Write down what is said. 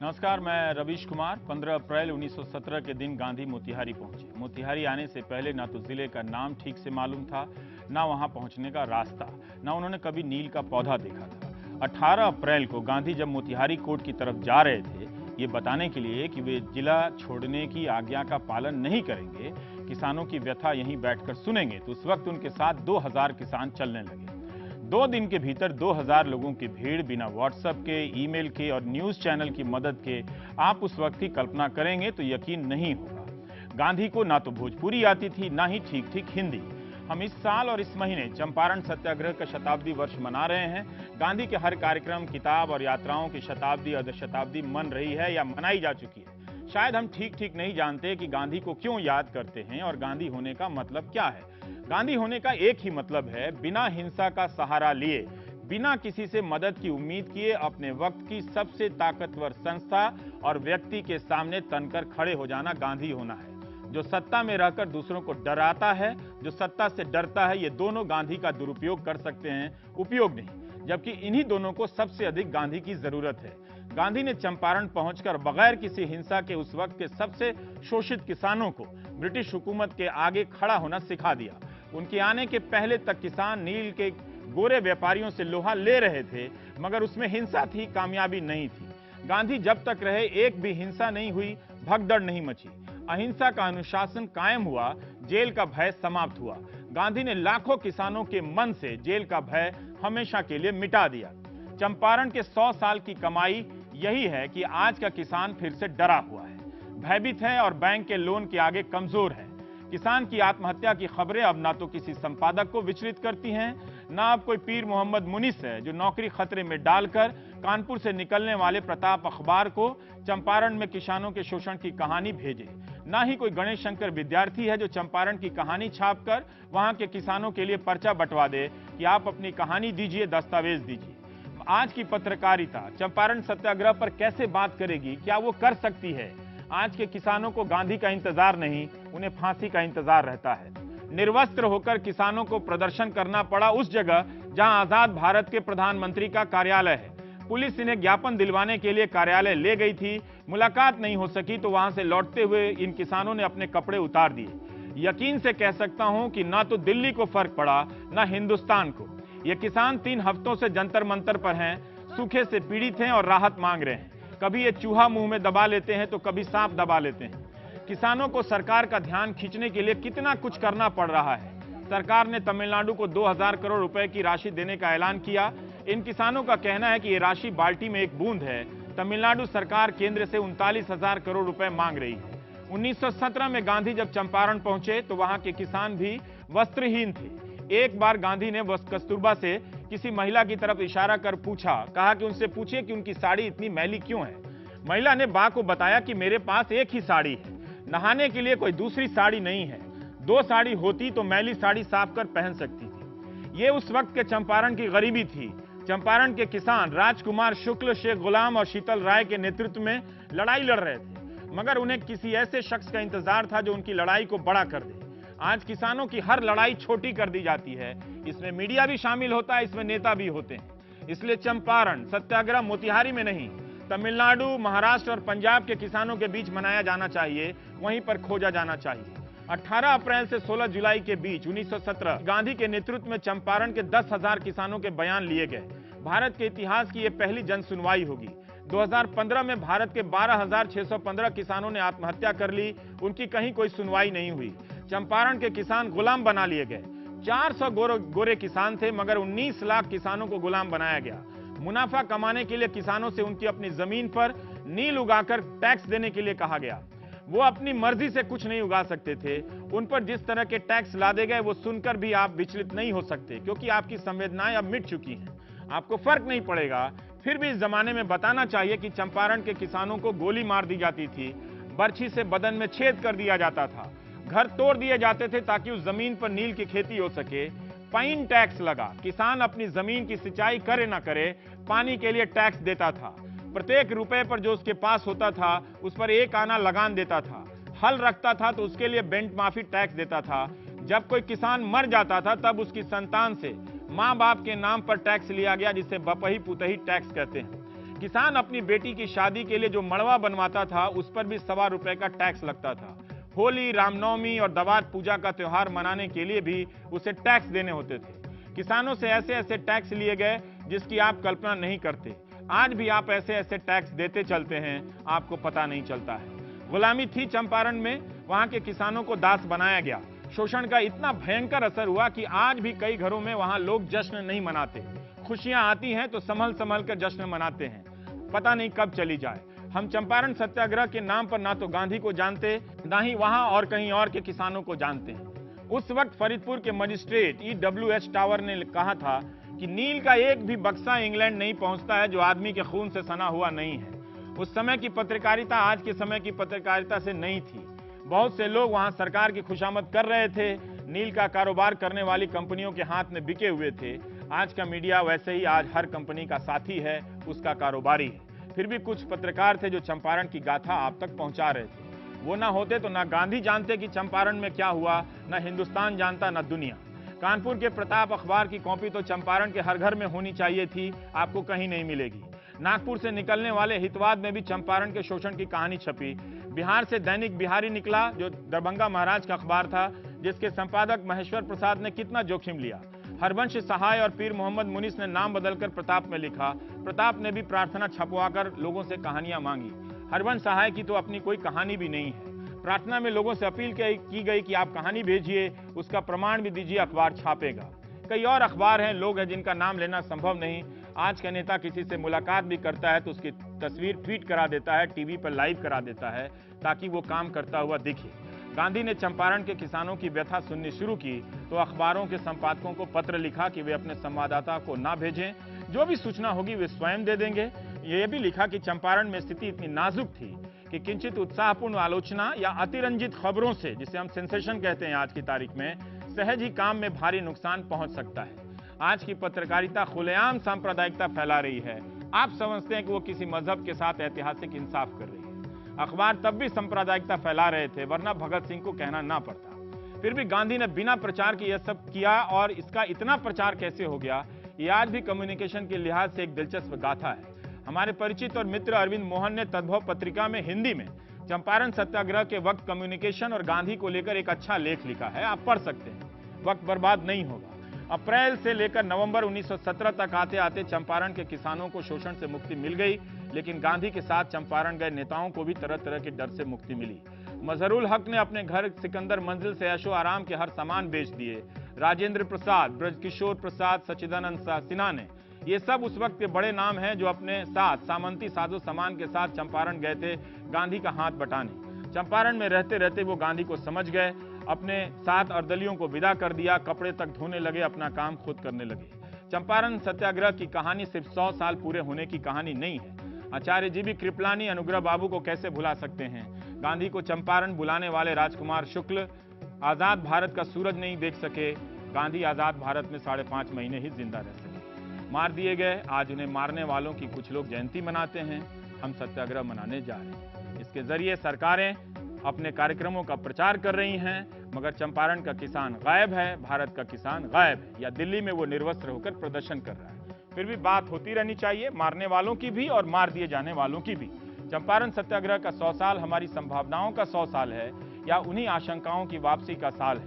नमस्कार, मैं रवीश कुमार। 15 अप्रैल 1917 के दिन गांधी मोतिहारी पहुंचे। मोतिहारी आने से पहले ना तो जिले का नाम ठीक से मालूम था, ना वहां पहुंचने का रास्ता, ना उन्होंने कभी नील का पौधा देखा था। 18 अप्रैल को गांधी जब मोतिहारी कोर्ट की तरफ जा रहे थे, ये बताने के लिए कि वे जिला छोड़ने की आज्ञा का पालन नहीं करेंगे, किसानों की व्यथा यहीं बैठकर सुनेंगे, तो उस वक्त उनके साथ 2000 किसान चलने लगे। 2 दिन के भीतर 2000 लोगों की भीड़, बिना व्हाट्सएप के, ईमेल के और न्यूज चैनल की मदद के आप उस वक्त की कल्पना करेंगे तो यकीन नहीं होगा। गांधी को ना तो भोजपुरी आती थी, ना ही ठीक ठीक हिंदी। हम इस साल और इस महीने चंपारण सत्याग्रह का शताब्दी वर्ष मना रहे हैं। गांधी के हर कार्यक्रम, किताब और यात्राओं की शताब्दी, अर्धशताब्दी मन रही है या मनाई जा चुकी है। शायद हम ठीक ठीक नहीं जानते कि गांधी को क्यों याद करते हैं और गांधी होने का मतलब क्या है। गांधी होने का एक ही मतलब है, बिना हिंसा का सहारा लिए, बिना किसी से मदद की उम्मीद किए, अपने वक्त की सबसे ताकतवर संस्था और व्यक्ति के सामने तनकर खड़े हो जाना गांधी होना है। जो सत्ता में रहकर दूसरों को डराता है, जो सत्ता से डरता है, ये दोनों गांधी का दुरुपयोग कर सकते हैं, उपयोग नहीं। जबकि इन्हीं दोनों को सबसे अधिक गांधी की जरूरत है। गांधी ने चंपारण पहुंचकर बगैर किसी हिंसा के उस वक्त के सबसे शोषित किसानों को ब्रिटिश हुकूमत के आगे खड़ा होना सिखा दिया। उनके आने के पहले तक किसान नील के गोरे व्यापारियों से लोहा ले रहे थे, मगर उसमें हिंसा थी, कामयाबी नहीं थी। गांधी जब तक रहे एक भी हिंसा नहीं हुई, भगदड़ नहीं मची, अहिंसा का अनुशासन कायम हुआ, जेल का भय समाप्त हुआ। गांधी ने लाखों किसानों के मन से जेल का भय हमेशा के लिए मिटा दिया। चंपारण के 100 साल की कमाई यही है कि आज का किसान फिर से डरा हुआ है, भयभीत है और बैंक के लोन के आगे कमजोर है। किसान की आत्महत्या की खबरें अब ना तो किसी संपादक को विचलित करती हैं, ना अब कोई पीर मोहम्मद मुनिस है जो नौकरी खतरे में डालकर कानपुर से निकलने वाले प्रताप अखबार को चंपारण में किसानों के शोषण की कहानी भेजे, ना ही कोई गणेश शंकर विद्यार्थी है जो चंपारण की कहानी छापकर वहां के किसानों के लिए पर्चा बंटवा दे कि आप अपनी कहानी दीजिए, दस्तावेज दीजिए। आज की पत्रकारिता चंपारण सत्याग्रह पर कैसे बात करेगी? क्या वो कर सकती है? आज के किसानों को गांधी का इंतजार नहीं, उन्हें फांसी का इंतजार रहता है। निर्वस्त्र होकर किसानों को प्रदर्शन करना पड़ा उस जगह जहां आजाद भारत के प्रधानमंत्री का कार्यालय है। पुलिस इन्हें ज्ञापन दिलवाने के लिए कार्यालय ले गई थी, मुलाकात नहीं हो सकी तो वहां से लौटते हुए इन किसानों ने अपने कपड़े उतार दिए। यकीन से कह सकता हूं कि ना तो दिल्ली को फर्क पड़ा, ना हिंदुस्तान को। ये किसान 3 हफ्तों से जंतर मंतर पर हैं, सूखे से पीड़ित हैं और राहत मांग रहे हैं। कभी ये चूहा मुंह में दबा लेते हैं तो कभी सांप दबा लेते हैं। किसानों को सरकार का ध्यान खींचने के लिए कितना कुछ करना पड़ रहा है। सरकार ने तमिलनाडु को 2000 करोड़ रुपए की राशि देने का ऐलान किया। इन किसानों का कहना है कि ये राशि बाल्टी में एक बूंद है। तमिलनाडु सरकार केंद्र से 39,000 करोड़ रुपए मांग रही है। 1917 में गांधी जब चंपारण पहुंचे तो वहां के किसान भी वस्त्रहीन थे। एक बार गांधी ने कस्तूरबा से किसी महिला की तरफ इशारा कर पूछा, कहा कि उनसे पूछिए कि उनकी साड़ी इतनी मैली क्यों है। महिला ने बा को बताया कि मेरे पास एक ही साड़ी है, नहाने के लिए कोई दूसरी साड़ी नहीं है। 2 साड़ी होती तो मैली साड़ी साफ कर पहन सकती थी। ये उस वक्त के चंपारण की गरीबी थी। चंपारण के किसान राजकुमार शुक्ल, शेख गुलाम और शीतल राय के नेतृत्व में लड़ाई लड़ रहे थे, मगर उन्हें किसी ऐसे शख्स का इंतजार था जो उनकी लड़ाई को बड़ा कर दे। आज किसानों की हर लड़ाई छोटी कर दी जाती है। इसमें मीडिया भी शामिल होता है, इसमें नेता भी होते हैं। इसलिए चंपारण सत्याग्रह मोतिहारी में नहीं, तमिलनाडु, महाराष्ट्र और पंजाब के किसानों के बीच मनाया जाना चाहिए, वहीं पर खोजा जाना चाहिए। 18 अप्रैल से 16 जुलाई के बीच 1917 गांधी के नेतृत्व में चंपारण के 10,000 किसानों के बयान लिए गए। भारत के इतिहास की यह पहली जन सुनवाई होगी। 2015 में भारत के 12,615 किसानों ने आत्महत्या कर ली, उनकी कहीं कोई सुनवाई नहीं हुई। चंपारण के किसान गुलाम बना लिए गए। 400 गोरे किसान थे, मगर 19 लाख किसानों को गुलाम बनाया गया। मुनाफा कमाने के लिए किसानों से उनकी अपनी जमीन पर नील उगाकर टैक्स देने के लिए कहा गया। वो अपनी मर्जी से कुछ नहीं उगा सकते थे। उन पर जिस तरह के टैक्स लादे गए वो सुनकर भी आप विचलित नहीं हो सकते, क्योंकि आपकी संवेदनाएं अब मिट चुकी हैं, आपको फर्क नहीं पड़ेगा। फिर भी इस जमाने में बताना चाहिए कि चंपारण के किसानों को गोली मार दी जाती थी, बर्छी से बदन में छेद कर दिया जाता था, घर तोड़ दिए जाते थे ताकि उस जमीन पर नील की खेती हो सके। पाइन टैक्स लगा, किसान अपनी जमीन की सिंचाई करे ना करे, पानी के लिए टैक्स देता था। प्रत्येक रुपए पर जो उसके पास होता था उस पर 1 आना लगान देता था। हल रखता था तो उसके लिए बेंट माफी टैक्स देता था। जब कोई किसान मर जाता था तब उसकी संतान से मां बाप के नाम पर टैक्स लिया गया, जिसे बपही पुतही टैक्स कहते हैं। किसान अपनी बेटी की शादी के लिए जो मड़वा बनवाता था उस पर भी ₹1.25 का टैक्स लगता था। होली, रामनवमी और दवात पूजा का त्योहार मनाने के लिए भी उसे टैक्स देने होते थे। किसानों से ऐसे ऐसे टैक्स लिए गए जिसकी आप कल्पना नहीं करते। आज भी आप ऐसे ऐसे टैक्स देते चलते हैं, आपको पता नहीं चलता है। गुलामी थी चंपारण में, वहां के किसानों को दास बनाया गया। शोषण का इतना भयंकर असर हुआ कि आज भी कई घरों में वहां लोग जश्न नहीं मनाते। खुशियां आती हैं तो संभल संभल कर जश्न मनाते हैं, पता नहीं कब चली जाए। हम चंपारण सत्याग्रह के नाम पर ना तो गांधी को जानते, ना ही वहां और कहीं और के किसानों को जानते हैं। उस वक्त फरीदपुर के मजिस्ट्रेट EWH टावर ने कहा था कि नील का एक भी बक्सा इंग्लैंड नहीं पहुंचता है जो आदमी के खून से सना हुआ नहीं है। उस समय की पत्रकारिता आज के समय की पत्रकारिता से नहीं थी। बहुत से लोग वहां सरकार की खुशामद कर रहे थे, नील का कारोबार करने वाली कंपनियों के हाथ में बिके हुए थे। आज का मीडिया वैसे ही आज हर कंपनी का साथी है, उसका कारोबारी है। फिर भी कुछ पत्रकार थे जो चंपारण की गाथा आप तक पहुंचा रहे थे। वो ना होते तो ना गांधी जानते कि चंपारण में क्या हुआ, ना हिंदुस्तान जानता, ना दुनिया। कानपुर के प्रताप अखबार की कॉपी तो चंपारण के हर घर में होनी चाहिए थी, आपको कहीं नहीं मिलेगी। नागपुर से निकलने वाले हितवाद में भी चंपारण के शोषण की कहानी छपी। बिहार से दैनिक बिहारी निकला, जो दरभंगा महाराज का अखबार था, जिसके संपादक महेश्वर प्रसाद ने कितना जोखिम लिया। हरवंश सहाय और पीर मोहम्मद मुनीस ने नाम बदलकर प्रताप में लिखा। प्रताप ने भी प्रार्थना छपवाकर लोगों से कहानियां मांगी। हरवंश सहाय की तो अपनी कोई कहानी भी नहीं है। प्रार्थना में लोगों से अपील की गई कि आप कहानी भेजिए, उसका प्रमाण भी दीजिए, अखबार छापेगा। कई और अखबार हैं, लोग हैं जिनका नाम लेना संभव नहीं। आज का नेता किसी से मुलाकात भी करता है तो उसकी तस्वीर ट्वीट करा देता है, टीवी पर लाइव करा देता है, ताकि वो काम करता हुआ दिखे। गांधी ने चंपारण के किसानों की व्यथा सुननी शुरू की तो अखबारों के संपादकों को पत्र लिखा कि वे अपने संवाददाता को ना भेजें, जो भी सूचना होगी वे स्वयं दे देंगे। ये भी लिखा कि चंपारण में स्थिति इतनी नाजुक थी कि किंचित उत्साहपूर्ण आलोचना या अतिरंजित खबरों से, जिसे हम सेंसेशन कहते हैं आज की तारीख में, सहज ही काम में भारी नुकसान पहुंच सकता है। आज की पत्रकारिता खुलेआम सांप्रदायिकता फैला रही है। आप समझते हैं कि वो किसी मजहब के साथ ऐतिहासिक इंसाफ कर रही है। अखबार तब भी सांप्रदायिकता फैला रहे थे, वरना भगत सिंह को कहना ना पड़ता। फिर भी गांधी ने बिना प्रचार के यह सब किया, और इसका इतना प्रचार कैसे हो गया, ये आज भी कम्युनिकेशन के लिहाज से एक दिलचस्प गाथा है। हमारे परिचित और मित्र अरविंद मोहन ने तद्भव पत्रिका में हिंदी में चंपारण सत्याग्रह के वक्त कम्युनिकेशन और गांधी को लेकर एक अच्छा लेख लिखा है, आप पढ़ सकते हैं, वक्त बर्बाद नहीं होगा। अप्रैल से लेकर नवंबर 1917 तक आते आते चंपारण के किसानों को शोषण से मुक्ति मिल गई, लेकिन गांधी के साथ चंपारण गए नेताओं को भी तरह तरह के डर से मुक्ति मिली। मजहरुल हक ने अपने घर सिकंदर मंजिल से ऐशो आराम के हर सामान बेच दिए। राजेंद्र प्रसाद, ब्रजकिशोर प्रसाद, सच्चिदानंद सिन्हा ने, ये सब उस वक्त के बड़े नाम हैं जो अपने साथ सामंती साजो सामान के साथ चंपारण गए थे गांधी का हाथ बटाने। चंपारण में रहते रहते वो गांधी को समझ गए, अपने साथ अर्दलियों को विदा कर दिया, कपड़े तक धोने लगे, अपना काम खुद करने लगे। चंपारण सत्याग्रह की कहानी सिर्फ 100 साल पूरे होने की कहानी नहीं है। आचार्य जी भी कृपलानी, अनुग्रह बाबू को कैसे भुला सकते हैं। गांधी को चंपारण बुलाने वाले राजकुमार शुक्ल आजाद भारत का सूरज नहीं देख सके। गांधी आजाद भारत में 5.5 महीने ही जिंदा रह सके, मार दिए गए। आज उन्हें मारने वालों की कुछ लोग जयंती मनाते हैं, हम सत्याग्रह मनाने जा रहे हैं। इसके जरिए सरकारें अपने कार्यक्रमों का प्रचार कर रही हैं, मगर चंपारण का किसान गायब है, भारत का किसान गायब है, या दिल्ली में वो निर्वस्त्र होकर प्रदर्शन कर रहा है। फिर भी बात होती रहनी चाहिए, मारने वालों की भी और मार दिए जाने वालों की भी। चंपारण सत्याग्रह का 100 साल हमारी संभावनाओं का 100 साल है, या उन्हीं आशंकाओं की वापसी का साल है।